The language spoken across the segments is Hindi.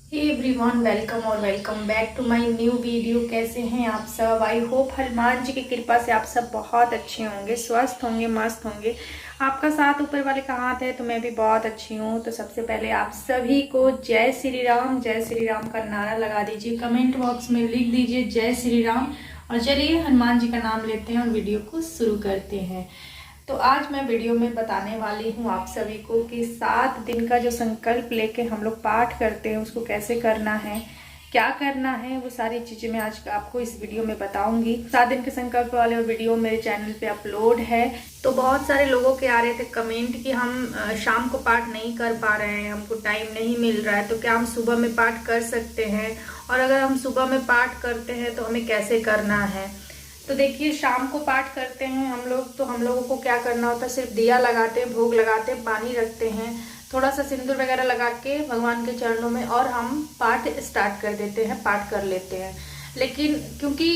हे एवरीवन, वेलकम और welcome back to my new video. कैसे हैं आप सब? आई होप हनुमान जी की कृपा से आप सब बहुत अच्छे होंगे, स्वस्थ होंगे, मस्त होंगे। आपका साथ ऊपर वाले का हाथ है तो मैं भी बहुत अच्छी हूँ। तो सबसे पहले आप सभी को जय श्री राम का नारा लगा दीजिए, कमेंट बॉक्स में लिख दीजिए जय श्री राम। और चलिए हनुमान जी का नाम लेते हैं और वीडियो को शुरू करते हैं। तो आज मैं वीडियो में बताने वाली हूँ आप सभी को कि 7 दिन का जो संकल्प लेके हम लोग पाठ करते हैं उसको कैसे करना है, क्या करना है, वो सारी चीज़ें मैं आज आपको इस वीडियो में बताऊंगी। 7 दिन के संकल्प वाले वीडियो मेरे चैनल पे अपलोड है। तो बहुत सारे लोगों के आ रहे थे कमेंट कि हम शाम को पाठ नहीं कर पा रहे हैं, हमको टाइम नहीं मिल रहा है, तो क्या हम सुबह में पाठ कर सकते हैं, और अगर हम सुबह में पाठ करते हैं तो हमें कैसे करना है। तो देखिए, शाम को पाठ करते हैं हम लोग, तो हम लोगों को क्या करना होता है, सिर्फ दिया लगाते हैं, भोग लगाते हैं, पानी रखते हैं, थोड़ा सा सिंदूर वगैरह लगा के भगवान के चरणों में, और हम पाठ स्टार्ट कर देते हैं, पाठ कर लेते हैं। लेकिन क्योंकि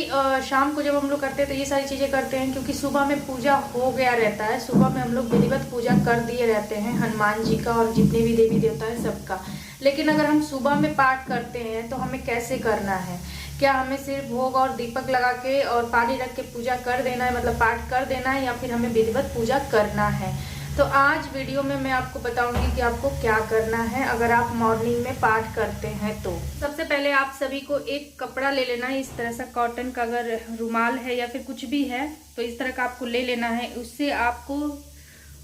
शाम को जब हम लोग करते हैं तो ये सारी चीज़ें करते हैं, क्योंकि सुबह में पूजा हो गया रहता है, सुबह में हम लोग विधिवत पूजा कर दिए रहते हैं हनुमान जी का और जितने भी देवी देवता है सबका। लेकिन अगर हम सुबह में पाठ करते हैं तो हमें कैसे करना है, क्या हमें सिर्फ भोग और दीपक लगा के और पानी रख के पूजा कर देना है, मतलब पाठ कर देना है, या फिर हमें विधिवत पूजा करना है। तो आज वीडियो में मैं आपको बताऊंगी कि आपको क्या करना है अगर आप मॉर्निंग में पाठ करते हैं। तो सबसे पहले आप सभी को एक कपड़ा ले लेना है, इस तरह सा कॉटन का, अगर रुमाल है या फिर कुछ भी है तो इस तरह का आपको ले लेना है। उससे आपको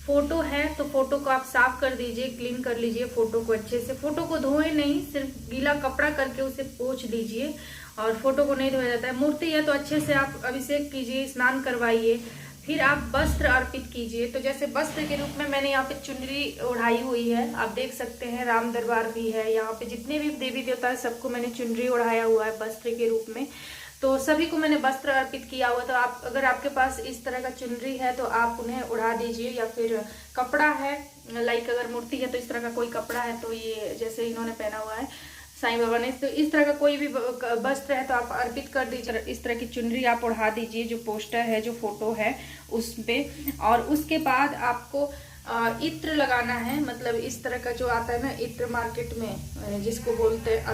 फोटो है तो फोटो को आप साफ कर दीजिए, क्लीन कर लीजिए फोटो को अच्छे से। फोटो को धोए नहीं, सिर्फ गीला कपड़ा करके उसे पोंछ दीजिए, और फोटो को नहीं धोया जाता है। मूर्ति है तो अच्छे से आप अभिषेक कीजिए, स्नान करवाइए, फिर आप वस्त्र अर्पित कीजिए। तो जैसे वस्त्र के रूप में मैंने यहाँ पे चुनरी ओढ़ाई हुई है, आप देख सकते हैं, राम दरबार भी है यहाँ पे, जितने भी देवी देवता है सबको मैंने चुनरी ओढ़ाया हुआ है वस्त्र के रूप में। तो सभी को मैंने वस्त्र अर्पित किया हुआ। तो आप, अगर आपके पास इस तरह का चुनरी है तो आप उन्हें उड़ा दीजिए, या फिर कपड़ा है, लाइक अगर मूर्ति है तो इस तरह का कोई कपड़ा है, तो ये जैसे इन्होंने पहना हुआ है साईं बाबा ने, तो इस तरह का कोई भी वस्त्र है तो आप अर्पित कर दीजिए। इस तरह की चुनरी आप ओढ़ा दीजिए, जो पोस्टर है, जो फोटो है उस पे। और उसके बाद आपको इत्र लगाना है, मतलब इस तरह का जो आता है ना इत्र मार्केट में, जिसको बोलते हैं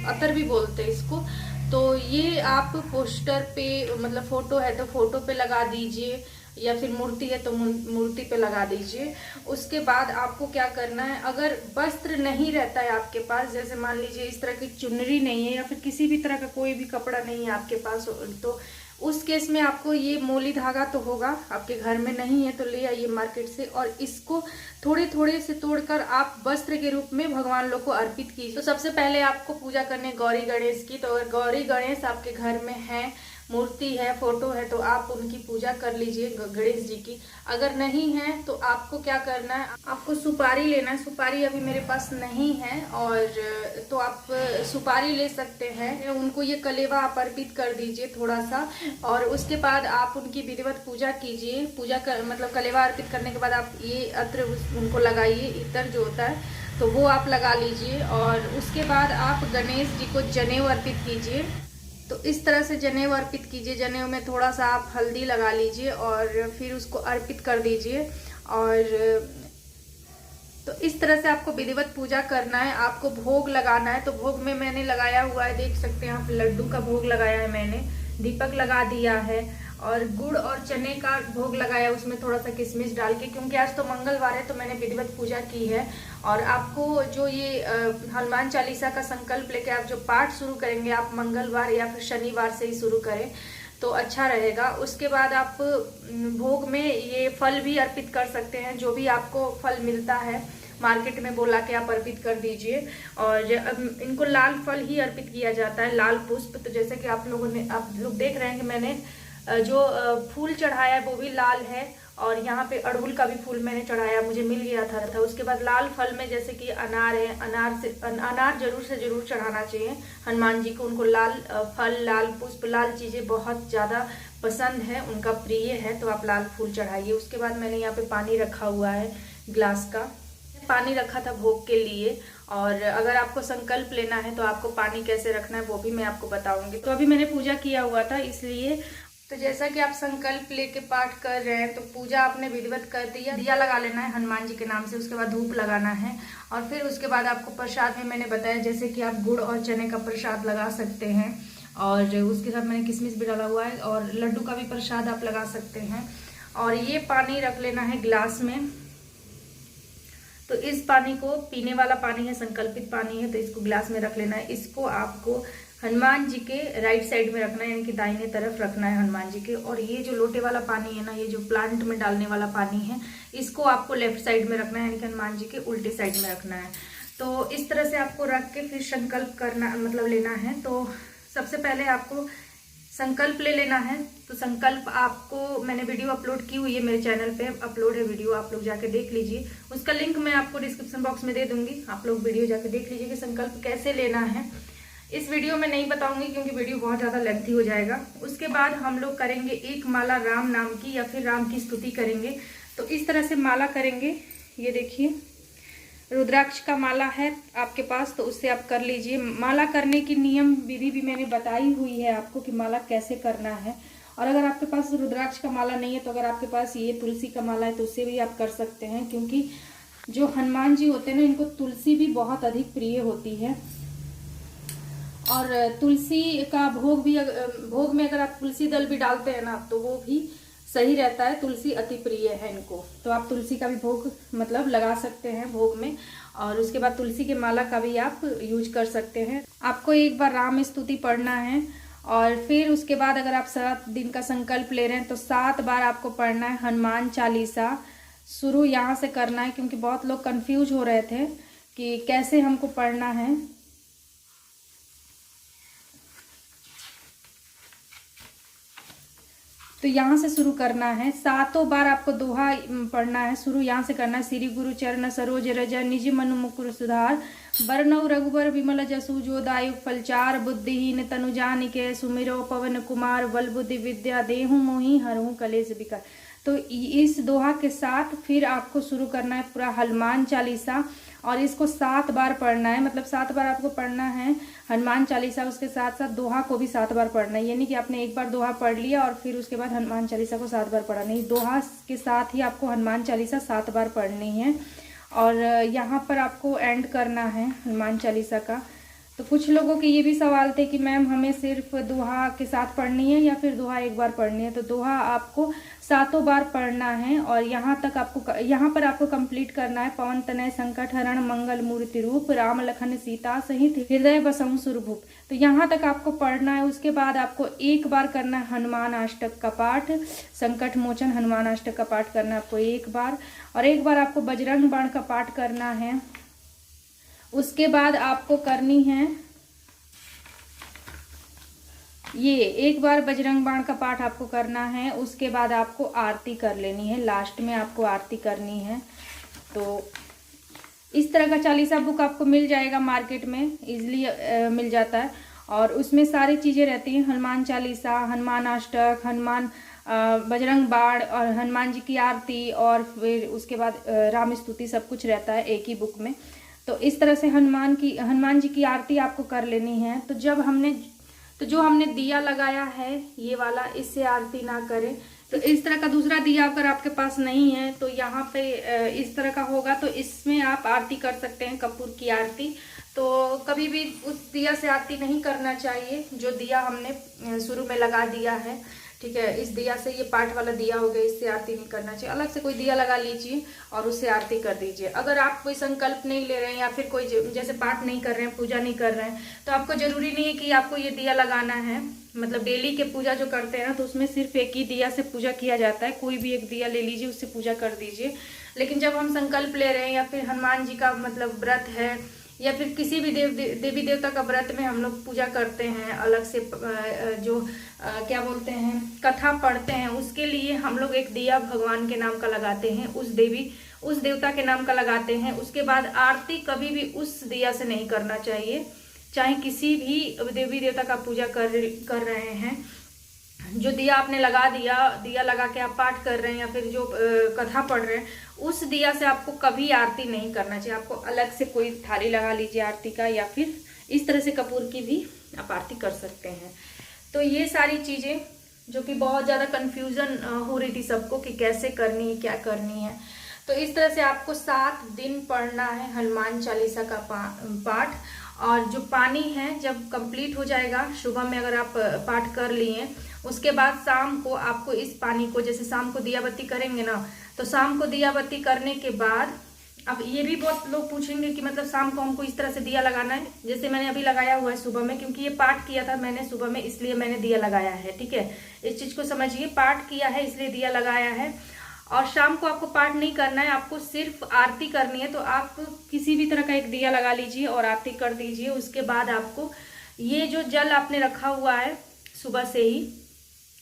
अतर भी बोलते हैं इसको। तो ये आप पोस्टर पे, मतलब फोटो है तो फोटो पे लगा दीजिए, या फिर मूर्ति है तो मूर्ति पे लगा दीजिए। उसके बाद आपको क्या करना है, अगर वस्त्र नहीं रहता है आपके पास, जैसे मान लीजिए इस तरह की चुनरी नहीं है या फिर किसी भी तरह का कोई भी कपड़ा नहीं है आपके पास, तो उस केस में आपको ये मोली धागा तो होगा आपके घर में, नहीं है तो ले आइए मार्केट से, और इसको थोड़े थोड़े से तोड़कर आप वस्त्र के रूप में भगवान लोग को अर्पित कीजिए। तो सबसे पहले आपको पूजा करनी है गौरी गणेश की। तो अगर गौरी गणेश आपके घर में है, मूर्ति है, फोटो है, तो आप उनकी पूजा कर लीजिए गणेश जी की। अगर नहीं है तो आपको क्या करना है, आपको सुपारी लेना है। सुपारी अभी मेरे पास नहीं है, और तो आप सुपारी ले सकते हैं, उनको ये कलेवा आप अर्पित कर दीजिए थोड़ा सा। और उसके बाद आप उनकी विधिवत पूजा कीजिए। पूजा कर मतलब कलेवा अर्पित करने के बाद आप ये अत्र उनको लगाइए, इतर जो होता है तो वो आप लगा लीजिए। और उसके बाद आप गणेश जी को जनेऊ अर्पित कीजिए। तो इस तरह से जनेऊ अर्पित कीजिए। जनेऊ में थोड़ा सा आप हल्दी लगा लीजिए और फिर उसको अर्पित कर दीजिए। और तो इस तरह से आपको विधिवत पूजा करना है। आपको भोग लगाना है, तो भोग में मैंने लगाया हुआ है, देख सकते हैं आप, लड्डू का भोग लगाया है मैंने, दीपक लगा दिया है, और गुड़ और चने का भोग लगाया, उसमें थोड़ा सा किशमिश डाल के, क्योंकि आज तो मंगलवार है तो मैंने विधिवत पूजा की है। और आपको जो ये हनुमान चालीसा का संकल्प लेके आप जो पाठ शुरू करेंगे, आप मंगलवार या फिर शनिवार से ही शुरू करें तो अच्छा रहेगा। उसके बाद आप भोग में ये फल भी अर्पित कर सकते हैं, जो भी आपको फल मिलता है मार्केट में, बोला के आप अर्पित कर दीजिए। और इनको लाल फल ही अर्पित किया जाता है, लाल पुष्प। तो जैसे कि आप लोग देख रहे हैं कि मैंने जो फूल चढ़ाया है वो भी लाल है, और यहाँ पे अड़हुल का भी फूल मैंने चढ़ाया, मुझे मिल गया था। उसके बाद लाल फल में जैसे कि अनार है, अनार जरूर से जरूर चढ़ाना चाहिए हनुमान जी को। उनको लाल फल, लाल पुष्प, लाल चीजें बहुत ज्यादा पसंद है, उनका प्रिय है, तो आप लाल फूल चढ़ाइए। उसके बाद मैंने यहाँ पे पानी रखा हुआ है, ग्लास का पानी रखा था भोग के लिए। और अगर आपको संकल्प लेना है तो आपको पानी कैसे रखना है वो भी मैं आपको बताऊंगी। तो अभी मैंने पूजा किया हुआ था, इसलिए तो जैसा कि आप संकल्प लेके पाठ कर रहे हैं, तो पूजा आपने विधिवत कर दिया, दिया लगा लेना है हनुमान जी के नाम से, उसके बाद धूप लगाना है और फिर उसके बाद आपको प्रसाद में मैंने बताया जैसे कि आप गुड़ और चने का प्रसाद लगा सकते हैं और उसके साथ मैंने किशमिश भी डाला हुआ है और लड्डू का भी प्रसाद आप लगा सकते हैं। और ये पानी रख लेना है गिलास में। तो इस पानी को पीने वाला पानी है, संकल्पित पानी है, तो इसको गिलास में रख लेना है। इसको आपको हनुमान जी के राइट साइड में रखना है, यानी कि दाहिने तरफ रखना है हनुमान जी के। और ये जो लोटे वाला पानी है ना, ये जो प्लांट में डालने वाला पानी है, इसको आपको लेफ्ट साइड में रखना है, यानी कि हनुमान जी के उल्टे साइड में रखना है। तो इस तरह से आपको रख के फिर संकल्प करना मतलब लेना है। तो सबसे पहले आपको संकल्प ले लेना है। तो संकल्प आपको मैंने वीडियो अपलोड की हुई है, मेरे चैनल पे अपलोड है वीडियो, आप लोग जाके देख लीजिए। उसका लिंक मैं आपको डिस्क्रिप्शन बॉक्स में दे दूंगी, आप लोग वीडियो जाके देख लीजिए कि संकल्प कैसे लेना है। इस वीडियो में नहीं बताऊंगी क्योंकि वीडियो बहुत ज़्यादा लेंथी हो जाएगा। उसके बाद हम लोग करेंगे एक माला राम नाम की या फिर राम की स्तुति करेंगे। तो इस तरह से माला करेंगे। ये देखिए रुद्राक्ष का माला है आपके पास, तो उससे आप कर लीजिए। माला करने की नियम विधि भी मैंने बताई हुई है आपको कि माला कैसे करना है। और अगर आपके पास रुद्राक्ष का माला नहीं है तो अगर आपके पास ये तुलसी का माला है तो उससे भी आप कर सकते हैं, क्योंकि जो हनुमान जी होते हैं ना, इनको तुलसी भी बहुत अधिक प्रिय होती है। और तुलसी का भोग भी भोग में अगर आप तुलसी दल भी डालते हैं ना तो वो भी सही रहता है। तुलसी अति प्रिय है इनको, तो आप तुलसी का भी भोग मतलब लगा सकते हैं भोग में। और उसके बाद तुलसी के माला का भी आप यूज कर सकते हैं। आपको एक बार राम स्तुति पढ़ना है और फिर उसके बाद अगर आप 7 दिन का संकल्प ले रहे हैं तो 7 बार आपको पढ़ना है हनुमान चालीसा। शुरू यहाँ से करना है क्योंकि बहुत लोग कंफ्यूज हो रहे थे कि कैसे हमको पढ़ना है। तो यहाँ से शुरू करना है। 7 बार आपको दोहा पढ़ना है। शुरू यहाँ से करना है। श्री गुरु चरण सरोज रज निज मनु मुकुर सुधार बरनऊ रघुबर विमल जसु जो दायु फलचार बुद्धिहीन तनु जानिके सुमिरो पवन कुमार बल बुद्धि विद्या देहु मोहि हरहु कलेश विकार। तो इस दोहा के साथ फिर आपको शुरू करना है पूरा हनुमान चालीसा और इसको 7 बार पढ़ना है। मतलब 7 बार आपको पढ़ना है हनुमान चालीसा, उसके साथ साथ दोहा को भी 7 बार पढ़ना है। यानी कि आपने एक बार दोहा पढ़ लिया और फिर उसके बाद हनुमान चालीसा को 7 बार पढ़ा नहीं, दोहा के साथ ही आपको हनुमान चालीसा 7 बार पढ़नी है। और यहाँ पर आपको एंड करना है हनुमान चालीसा का। तो कुछ लोगों के ये भी सवाल थे कि मैम हमें सिर्फ दोहा के साथ पढ़नी है या फिर दोहा एक बार पढ़नी है। तो दोहा आपको 7 बार पढ़ना है और यहाँ पर आपको कंप्लीट करना है। पवन तनय संकट हरण मंगल मूर्ति रूप राम लखन सीता सहित हृदय बसहु सुरभूप। तो यहाँ तक आपको पढ़ना है। उसके बाद आपको एक बार करना है हनुमान अष्टक का पाठ, संकट मोचन हनुमान अष्टक का पाठ करना है आपको एक बार। और एक बार आपको बजरंग बाण का पाठ करना है। उसके बाद आपको करनी है ये एक बार बजरंग बाण का पाठ आपको करना है। उसके बाद आपको आरती कर लेनी है, लास्ट में आपको आरती करनी है। तो इस तरह का चालीसा बुक आपको मिल जाएगा मार्केट में, इजीली मिल जाता है और उसमें सारी चीज़ें रहती हैं। हनुमान चालीसा, हनुमान अष्टक, हनुमान बजरंग बाण और हनुमान जी की आरती और फिर उसके बाद राम स्तुति, सब कुछ रहता है एक ही बुक में। तो इस तरह से हनुमान जी की आरती आपको कर लेनी है। तो जो हमने दिया लगाया है ये वाला, इससे आरती ना करें। तो इस तरह का दूसरा दिया अगर आपके पास नहीं है तो यहाँ पे इस तरह का होगा तो इसमें आप आरती कर सकते हैं, कपूर की आरती। तो कभी भी उस दिया से आरती नहीं करना चाहिए जो दिया हमने शुरू में लगा दिया है, ठीक है। इस दिया से, ये पाठ वाला दिया हो गया, इससे आरती नहीं करना चाहिए। अलग से कोई दिया लगा लीजिए और उससे आरती कर दीजिए। अगर आप कोई संकल्प नहीं ले रहे हैं या फिर कोई जैसे पाठ नहीं कर रहे हैं, पूजा नहीं कर रहे हैं, तो आपको जरूरी नहीं है कि आपको ये दिया लगाना है। मतलब डेली के पूजा जो करते हैं ना, तो उसमें सिर्फ एक ही दिया से पूजा किया जाता है। कोई भी एक दिया ले लीजिए, उससे पूजा कर दीजिए। लेकिन जब हम संकल्प ले रहे हैं या फिर हनुमान जी का मतलब व्रत है या फिर किसी भी देवी देवता का व्रत में हम लोग पूजा करते हैं, अलग से जो क्या बोलते हैं कथा पढ़ते हैं, उसके लिए हम लोग एक दिया भगवान के नाम का लगाते हैं, उस देवता के नाम का लगाते हैं। उसके बाद आरती कभी भी उस दिया से नहीं करना चाहिए, चाहे किसी भी देवी देवता का पूजा कर रहे हैं। जो दिया आपने लगा दिया, दिया लगा के आप पाठ कर रहे हैं या फिर जो कथा पढ़ रहे हैं, उस दिया से आपको कभी आरती नहीं करना चाहिए। आपको अलग से कोई थाली लगा लीजिए आरती का, या फिर इस तरह से कपूर की भी आप आरती कर सकते हैं। तो ये सारी चीज़ें जो कि बहुत ज़्यादा कन्फ्यूज़न हो रही थी सबको कि कैसे करनी है, क्या करनी है। तो इस तरह से आपको 7 दिन पढ़ना है हनुमान चालीसा का पाठ। और जो पानी है जब कंप्लीट हो जाएगा, सुबह में अगर आप पाठ कर लिए, उसके बाद शाम को आपको इस पानी को, जैसे शाम को दिया बत्ती करेंगे ना, तो शाम को दिया बत्ती करने के बाद, अब ये भी बहुत लोग पूछेंगे कि मतलब शाम को हमको इस तरह से दिया लगाना है, जैसे मैंने अभी लगाया हुआ है सुबह में, क्योंकि ये पाठ किया था मैंने सुबह में, इसलिए मैंने दिया लगाया है। ठीक है, इस चीज को समझिए, पाठ किया है इसलिए दिया लगाया है। और शाम को आपको पाठ नहीं करना है, आपको सिर्फ आरती करनी है। तो आप किसी भी तरह का एक दिया लगा लीजिए और आरती कर दीजिए। उसके बाद आपको ये जो जल आपने रखा हुआ है सुबह से ही,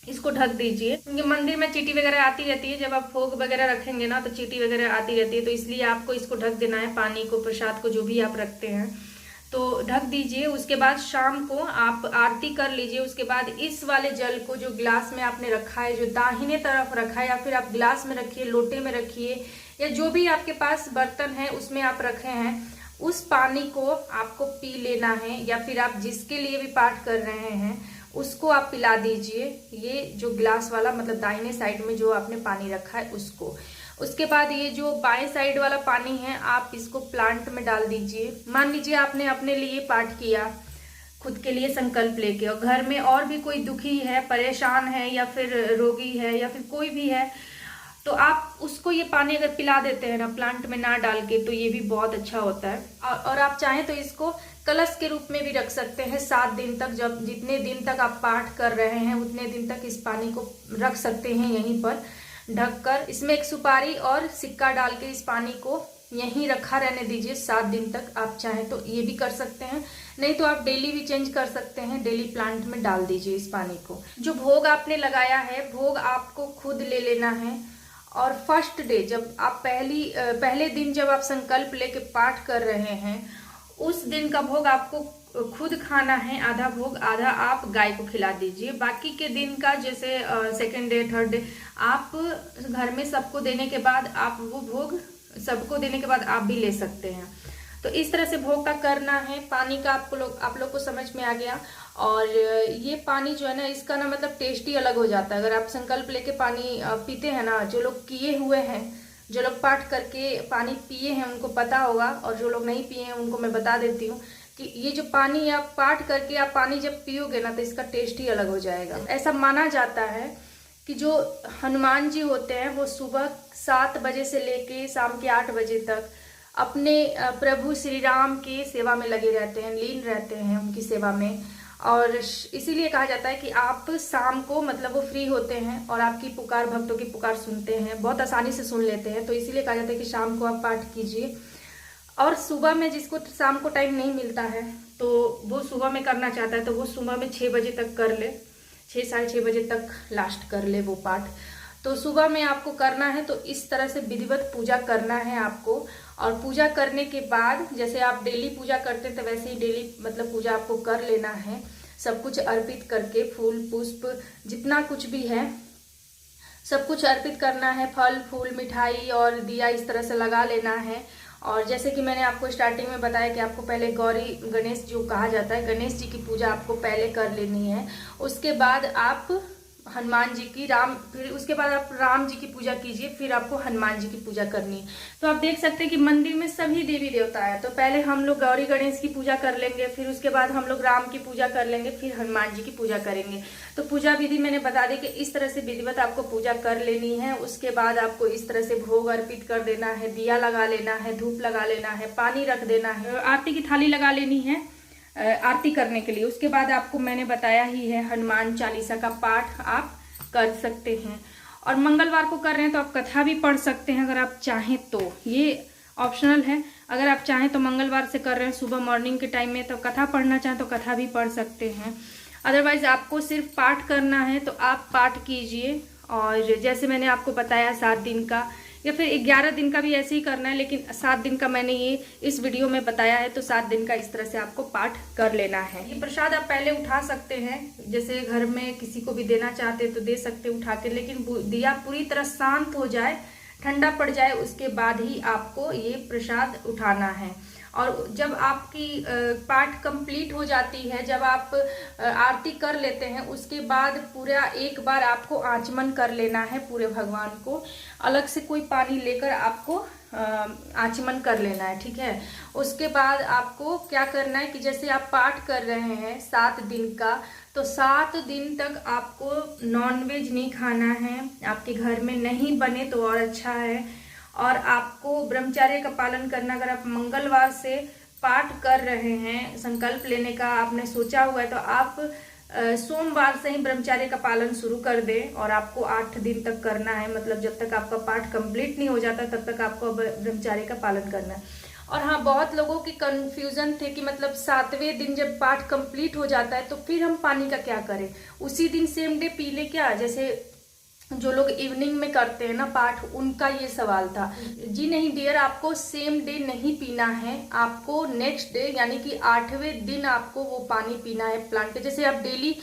इसको ढक दीजिए, क्योंकि मंदिर में चींटी वगैरह आती रहती है। जब आप भोग वगैरह रखेंगे ना, तो चींटी वगैरह आती रहती है, तो इसलिए आपको इसको ढक देना है। पानी को, प्रसाद को, जो भी आप रखते हैं तो ढक दीजिए। उसके बाद शाम को आप आरती कर लीजिए। उसके बाद इस वाले जल को, जो गिलास में आपने रखा है, जो दाहिने तरफ रखा है, या फिर आप गिलास में रखिए, लोटे में रखिए, या जो भी आपके पास बर्तन है उसमें आप रखे हैं, उस पानी को आपको पी लेना है। या फिर आप जिसके लिए भी पाठ कर रहे हैं उसको आप पिला दीजिए। ये जो गिलास वाला, मतलब दाहिने साइड में जो आपने पानी रखा है उसको। उसके बाद ये जो बाएं साइड वाला पानी है, आप इसको प्लांट में डाल दीजिए। मान लीजिए आपने अपने लिए पाठ किया, खुद के लिए संकल्प लेके, और घर में और भी कोई दुखी है, परेशान है, या फिर रोगी है, या फिर कोई भी है, तो आप उसको ये पानी अगर पिला देते हैं ना, प्लांट में ना डाल के, तो ये भी बहुत अच्छा होता है। और आप चाहें तो इसको कलश के रूप में भी रख सकते हैं 7 दिन तक। जब जितने दिन तक आप पाठ कर रहे हैं उतने दिन तक इस पानी को रख सकते हैं यहीं पर ढककर। इसमें एक सुपारी और सिक्का डाल के इस पानी को यहीं रखा रहने दीजिए 7 दिन तक। आप चाहें तो ये भी कर सकते हैं, नहीं तो आप डेली भी चेंज कर सकते हैं। डेली प्लांट में डाल दीजिए इस पानी को। जो भोग आपने लगाया है, भोग आपको खुद ले लेना है। और फर्स्ट डे, जब आप पहले दिन जब आप संकल्प लेके पाठ कर रहे हैं, उस दिन का भोग आपको खुद खाना है। आधा भोग, आधा आप गाय को खिला दीजिए। बाकी के दिन का, जैसे सेकेंड डे, थर्ड डे, आप घर में सबको देने के बाद, आप वो भोग सबको देने के बाद आप भी ले सकते हैं। तो इस तरह से भोग का करना है। पानी का आप लोग को समझ में आ गया। और ये पानी जो है ना, इसका ना मतलब टेस्ट ही अलग हो जाता है। अगर आप संकल्प लेके पानी पीते हैं ना, जो लोग किए हुए हैं, जो लोग पाठ करके पानी पिए हैं उनको पता होगा, और जो लोग नहीं पिए हैं उनको मैं बता देती हूँ कि ये जो पानी आप पाठ करके आप पानी जब पियोगे ना, तो इसका टेस्ट ही अलग हो जाएगा। ऐसा माना जाता है कि जो हनुमान जी होते हैं वो सुबह 7 बजे से लेके शाम के 8 बजे तक अपने प्रभु श्री राम के सेवा में लगे रहते हैं, लीन रहते हैं उनकी सेवा में। और इसीलिए कहा जाता है कि आप शाम को, मतलब वो फ्री होते हैं और आपकी पुकार, भक्तों की पुकार सुनते हैं, बहुत आसानी से सुन लेते हैं। तो इसीलिए कहा जाता है कि शाम को आप पाठ कीजिए। और सुबह में जिसको शाम को टाइम नहीं मिलता है, तो वो सुबह में करना चाहता है, तो वो सुबह में 6 बजे तक कर ले, 6 साढ़े 6 बजे तक लास्ट कर ले वो पाठ। तो सुबह में आपको करना है। तो इस तरह से विधिवत पूजा करना है आपको। और पूजा करने के बाद, जैसे आप डेली पूजा करते हैं, तो वैसे ही डेली मतलब पूजा आपको कर लेना है। सब कुछ अर्पित करके, फूल पुष्प जितना कुछ भी है सब कुछ अर्पित करना है। फल फूल मिठाई और दिया इस तरह से लगा लेना है। और जैसे कि मैंने आपको स्टार्टिंग में बताया कि आपको पहले गौरी गणेश जो कहा जाता है, गणेश जी की पूजा आपको पहले कर लेनी है। उसके बाद आप हनुमान जी की, फिर उसके बाद आप राम जी की पूजा कीजिए, फिर आपको हनुमान जी की पूजा करनी है। तो आप देख सकते हैं कि मंदिर में सभी देवी देवता है। तो पहले हम लोग गौरी गणेश की पूजा कर लेंगे, फिर उसके बाद हम लोग राम की पूजा कर लेंगे, फिर हनुमान जी की पूजा करेंगे। तो पूजा विधि मैंने बता दी कि इस तरह से विधिवत आपको पूजा कर लेनी है। उसके बाद आपको इस तरह से भोग अर्पित कर देना है, दिया लगा लेना है, धूप लगा लेना है, पानी रख देना है, आरती की थाली लगा लेनी है आरती करने के लिए। उसके बाद आपको मैंने बताया ही है, हनुमान चालीसा का पाठ आप कर सकते हैं। और मंगलवार को कर रहे हैं तो आप कथा भी पढ़ सकते हैं अगर आप चाहें तो, ये ऑप्शनल है। अगर आप चाहें तो मंगलवार से कर रहे हैं सुबह मॉर्निंग के टाइम में, तो कथा पढ़ना चाहें तो कथा भी पढ़ सकते हैं। अदरवाइज आपको सिर्फ पाठ करना है तो आप पाठ कीजिए। और जैसे मैंने आपको बताया 7 दिन का या फिर 11 दिन का भी ऐसे ही करना है, लेकिन 7 दिन का मैंने ये इस वीडियो में बताया है। तो 7 दिन का इस तरह से आपको पाठ कर लेना है। ये प्रसाद आप पहले उठा सकते हैं, जैसे घर में किसी को भी देना चाहते तो दे सकते उठा के, लेकिन दिया पूरी तरह शांत हो जाए, ठंडा पड़ जाए, उसके बाद ही आपको ये प्रसाद उठाना है। और जब आपकी पाठ कंप्लीट हो जाती है, जब आप आरती कर लेते हैं, उसके बाद पूरा एक बार आपको आचमन कर लेना है पूरे भगवान को। अलग से कोई पानी लेकर आपको आचमन कर लेना है, ठीक है। उसके बाद आपको क्या करना है कि जैसे आप पाठ कर रहे हैं 7 दिन का, तो 7 दिन तक आपको नॉनवेज नहीं खाना है। आपके घर में नहीं बने तो और अच्छा है। और आपको ब्रह्मचर्य का पालन करना, अगर आप मंगलवार से पाठ कर रहे हैं, संकल्प लेने का आपने सोचा हुआ है, तो आप सोमवार से ही ब्रह्मचर्य का पालन शुरू कर दें। और आपको 8 दिन तक करना है, मतलब जब तक आपका पाठ कंप्लीट नहीं हो जाता तब तक आपको ब्रह्मचर्य का पालन करना है। और हाँ, बहुत लोगों की कंफ्यूजन थे कि मतलब 7वें दिन जब पाठ कंप्लीट हो जाता है तो फिर हम पानी का क्या करें, उसी दिन सेम डे पी ले क्या? जैसे जो लोग इवनिंग में करते हैं ना पाठ, उनका ये सवाल था। जी नहीं डियर, आपको सेम डे नहीं पीना है, आपको नेक्स्ट डे यानी कि 8वें दिन आपको वो पानी पीना है प्लांट के। जैसे आप डेली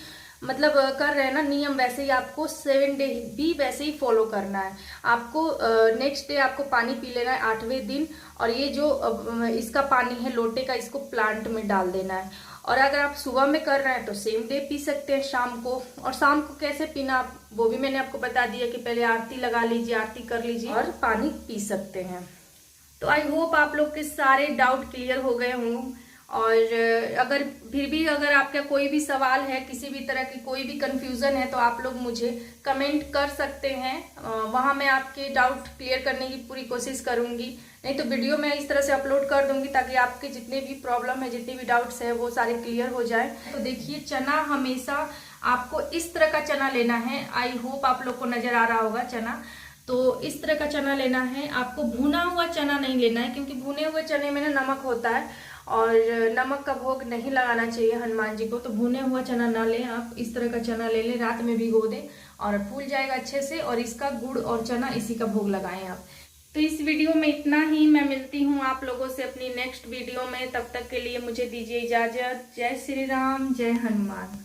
मतलब कर रहे हैं ना नियम, वैसे ही आपको 7 डे भी वैसे ही फॉलो करना है। आपको नेक्स्ट डे आपको पानी पी लेना है 8वें दिन। और ये जो इसका पानी है लोटे का, इसको प्लांट में डाल देना है। और अगर आप सुबह में कर रहे हैं तो सेम डे पी सकते हैं शाम को। और शाम को कैसे पीना वो भी मैंने आपको बता दिया कि पहले आरती लगा लीजिए, आरती कर लीजिए और पानी पी सकते हैं। तो आई होप आप लोग के सारे डाउट क्लियर हो गए हों। और अगर फिर भी अगर आपका कोई भी सवाल है, किसी भी तरह की कोई भी कंफ्यूजन है, तो आप लोग मुझे कमेंट कर सकते हैं। वहां मैं आपके डाउट क्लियर करने की पूरी कोशिश करूंगी। नहीं तो वीडियो मैं इस तरह से अपलोड कर दूंगी ताकि आपके जितने भी प्रॉब्लम है, जितने भी डाउट्स है, वो सारे क्लियर हो जाए। तो देखिए, चना हमेशा आपको इस तरह का चना लेना है। आई होप आप लोग को नजर आ रहा होगा चना। तो इस तरह का चना लेना है आपको। भुना हुआ चना नहीं लेना है, क्योंकि भुने हुए चने में ना नमक होता है और नमक का भोग नहीं लगाना चाहिए हनुमान जी को। तो भुने हुआ चना ना लें आप, इस तरह का चना ले लें, रात में भिगो दें और फूल जाएगा अच्छे से। और इसका गुड़ और चना इसी का भोग लगाएं आप। तो इस वीडियो में इतना ही। मैं मिलती हूँ आप लोगों से अपनी नेक्स्ट वीडियो में। तब तक के लिए मुझे दीजिए इजाजत। जय श्री राम, जय हनुमान।